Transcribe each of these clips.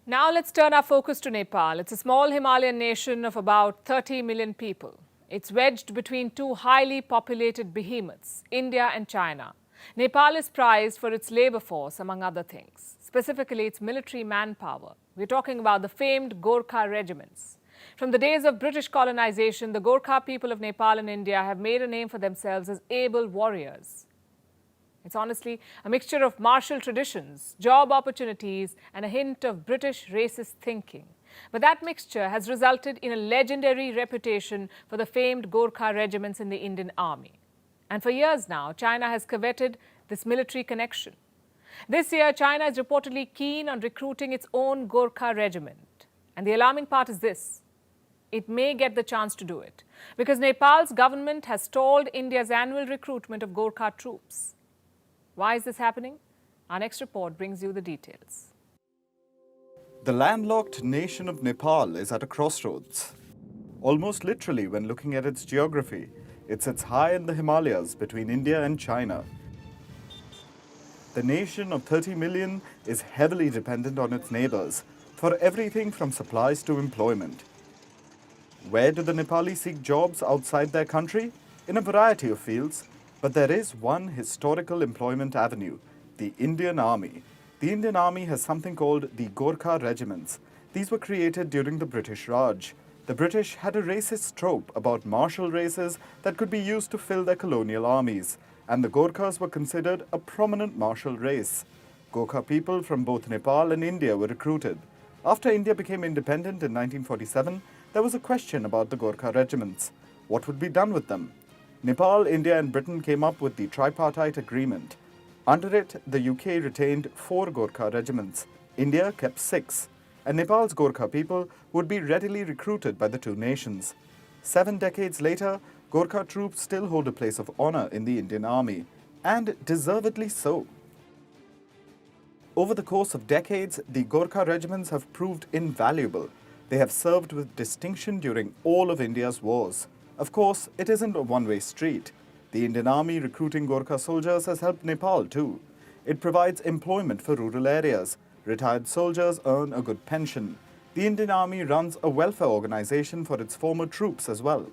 Now let's turn our focus to Nepal. It's a small Himalayan nation of about 30 million people. It's wedged between two highly populated behemoths, India and China. Nepal is prized for its labor force, among other things, specifically its military manpower. We're talking about the famed Gorkha regiments. From the days of British colonization, the Gorkha people of Nepal and India have made a name for themselves as able warriors. It's honestly a mixture of martial traditions, job opportunities, and a hint of British racist thinking. But that mixture has resulted in a legendary reputation for the famed Gorkha regiments in the Indian Army. And for years now, China has coveted this military connection. This year, China is reportedly keen on recruiting its own Gorkha regiment. And the alarming part is this: it may get the chance to do it, because Nepal's government has stalled India's annual recruitment of Gorkha troops. Why is this happening? Our next report brings you the details. The landlocked nation of Nepal is at a crossroads. Almost literally, when looking at its geography, it sits high in the Himalayas between India and China. The nation of 30 million is heavily dependent on its neighbors for everything from supplies to employment. Where do the Nepalis seek jobs outside their country? In a variety of fields. But there is one historical employment avenue, the Indian Army. The Indian Army has something called the Gorkha regiments. These were created during the British Raj. The British had a racist trope about martial races that could be used to fill their colonial armies, and the Gorkhas were considered a prominent martial race. Gorkha people from both Nepal and India were recruited. After India became independent in 1947, there was a question about the Gorkha regiments. What would be done with them? Nepal, India and Britain came up with the tripartite agreement. Under it, the UK retained 4 Gorkha regiments. India kept 6. And Nepal's Gorkha people would be readily recruited by the two nations. 7 decades later, Gorkha troops still hold a place of honor in the Indian Army, and deservedly so. Over the course of decades, the Gorkha regiments have proved invaluable. They have served with distinction during all of India's wars. Of course, it isn't a one-way street. The Indian Army recruiting Gorkha soldiers has helped Nepal too. It provides employment for rural areas. Retired soldiers earn a good pension. The Indian Army runs a welfare organization for its former troops as well.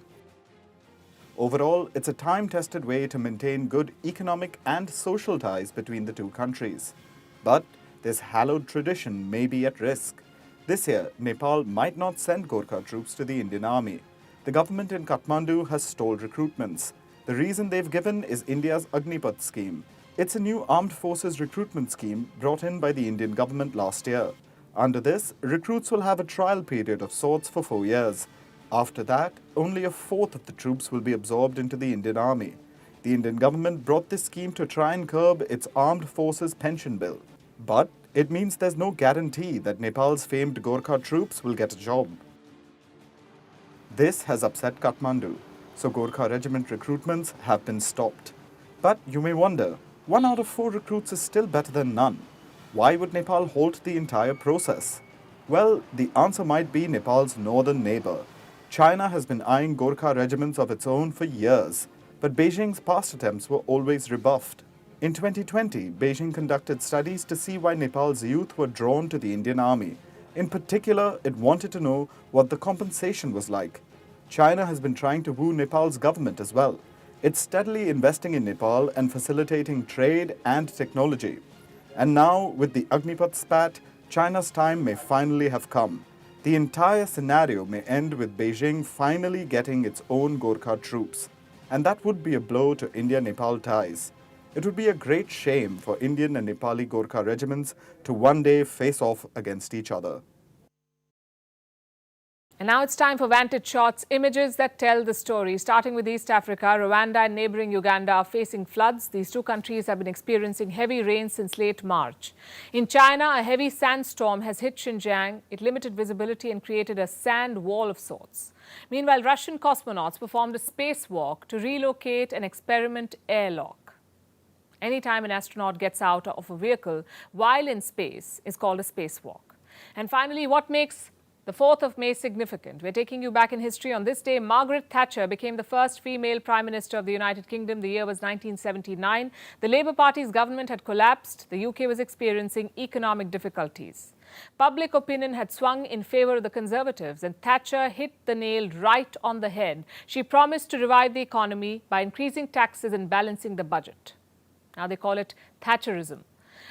Overall, it's a time-tested way to maintain good economic and social ties between the two countries. But this hallowed tradition may be at risk. This year, Nepal might not send Gorkha troops to the Indian Army. The government in Kathmandu has stalled recruitments. The reason they've given is India's Agnipath scheme. It's a new armed forces recruitment scheme brought in by the Indian government last year. Under this, recruits will have a trial period of sorts for 4 years. After that, only a fourth of the troops will be absorbed into the Indian Army. The Indian government brought this scheme to try and curb its armed forces pension bill. But it means there's no guarantee that Nepal's famed Gorkha troops will get a job. This has upset Kathmandu, so Gorkha regiment recruitments have been stopped. But you may wonder, 1 out of 4 recruits is still better than none. Why would Nepal halt the entire process? Well, the answer might be Nepal's northern neighbor. China has been eyeing Gorkha regiments of its own for years, but Beijing's past attempts were always rebuffed. In 2020, Beijing conducted studies to see why Nepal's youth were drawn to the Indian Army. In particular, it wanted to know what the compensation was like. China has been trying to woo Nepal's government as well. It's steadily investing in Nepal and facilitating trade and technology. And now, with the Agnipath spat, China's time may finally have come. The entire scenario may end with Beijing finally getting its own Gorkha troops. And that would be a blow to India-Nepal ties. It would be a great shame for Indian and Nepali Gorkha regiments to one day face off against each other. And now it's time for Vantage Shots, images that tell the story. Starting with East Africa, Rwanda and neighboring Uganda are facing floods. These two countries have been experiencing heavy rain since late March. In China, a heavy sandstorm has hit Xinjiang. It limited visibility and created a sand wall of sorts. Meanwhile, Russian cosmonauts performed a spacewalk to relocate an experiment airlock. Anytime an astronaut gets out of a vehicle while in space is called a spacewalk. And finally, what makes The 4th of May is significant. We're taking you back in history. On this day, Margaret Thatcher became the first female Prime Minister of the United Kingdom. The year was 1979. The Labour Party's government had collapsed. The UK was experiencing economic difficulties. Public opinion had swung in favour of the Conservatives, and Thatcher hit the nail right on the head. She promised to revive the economy by increasing taxes and balancing the budget. Now they call it Thatcherism.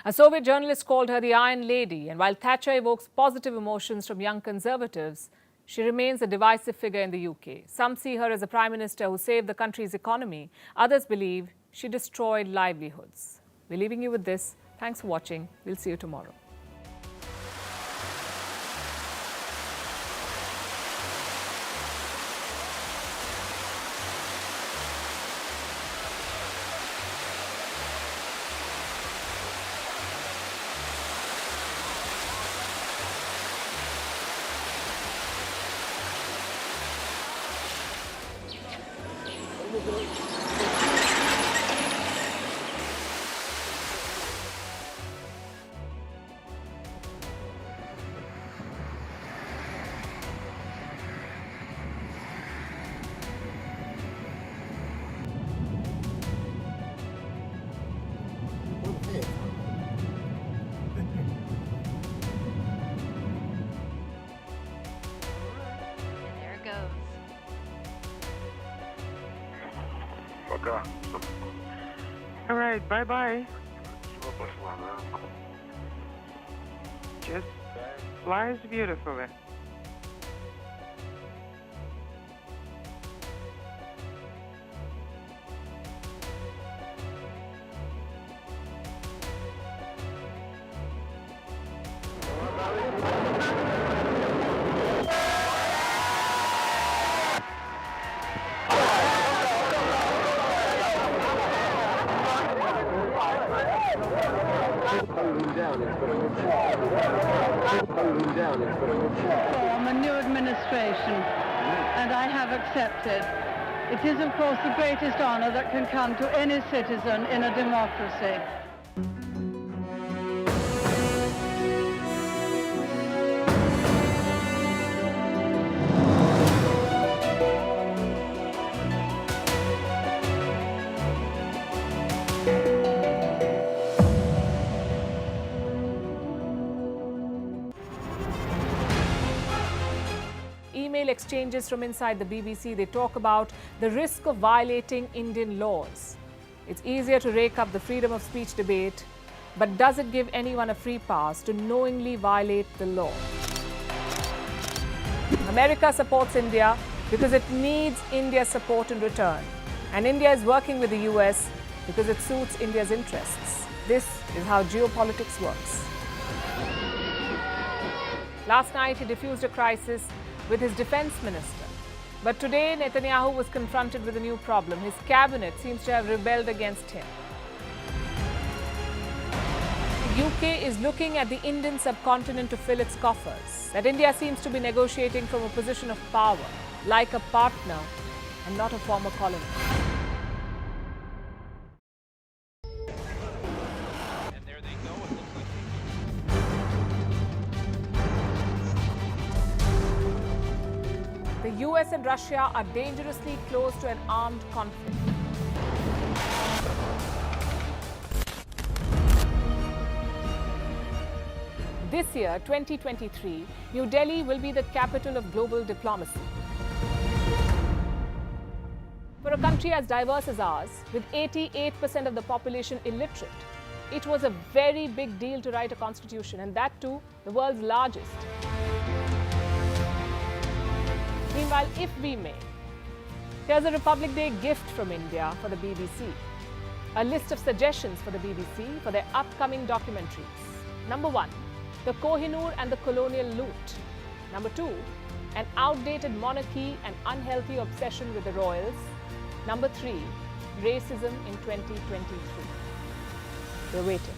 A Soviet journalist called her the Iron Lady, and while Thatcher evokes positive emotions from young Conservatives, she remains a divisive figure in the UK. Some see her as a Prime Minister who saved the country's economy. Others believe she destroyed livelihoods. We're leaving you with this. Thanks for watching. We'll see you tomorrow. All right, bye-bye. Just flies beautifully. Form a new administration, and I have accepted. It is, of course, the greatest honor that can come to any citizen in a democracy. Email exchanges from inside the BBC, they talk about the risk of violating Indian laws. It's easier to rake up the freedom of speech debate, but does it give anyone a free pass to knowingly violate the law? America supports India because it needs India's support in return. And India is working with the US because it suits India's interests. This is how geopolitics works. Last night, he diffused a crisis with his defense minister. But today, Netanyahu was confronted with a new problem. His cabinet seems to have rebelled against him. The UK is looking at the Indian subcontinent to fill its coffers. That India seems to be negotiating from a position of power, like a partner and not a former colony. The US and Russia are dangerously close to an armed conflict. This year, 2023, New Delhi will be the capital of global diplomacy. For a country as diverse as ours, with 88% of the population illiterate, it was a very big deal to write a constitution, and that too, the world's largest. Meanwhile, if we may, here's a Republic Day gift from India for the BBC. A list of suggestions for the BBC for their upcoming documentaries. Number 1, the Kohinoor and the colonial loot. Number 2, an outdated monarchy and unhealthy obsession with the royals. Number 3, racism in 2023. We're waiting.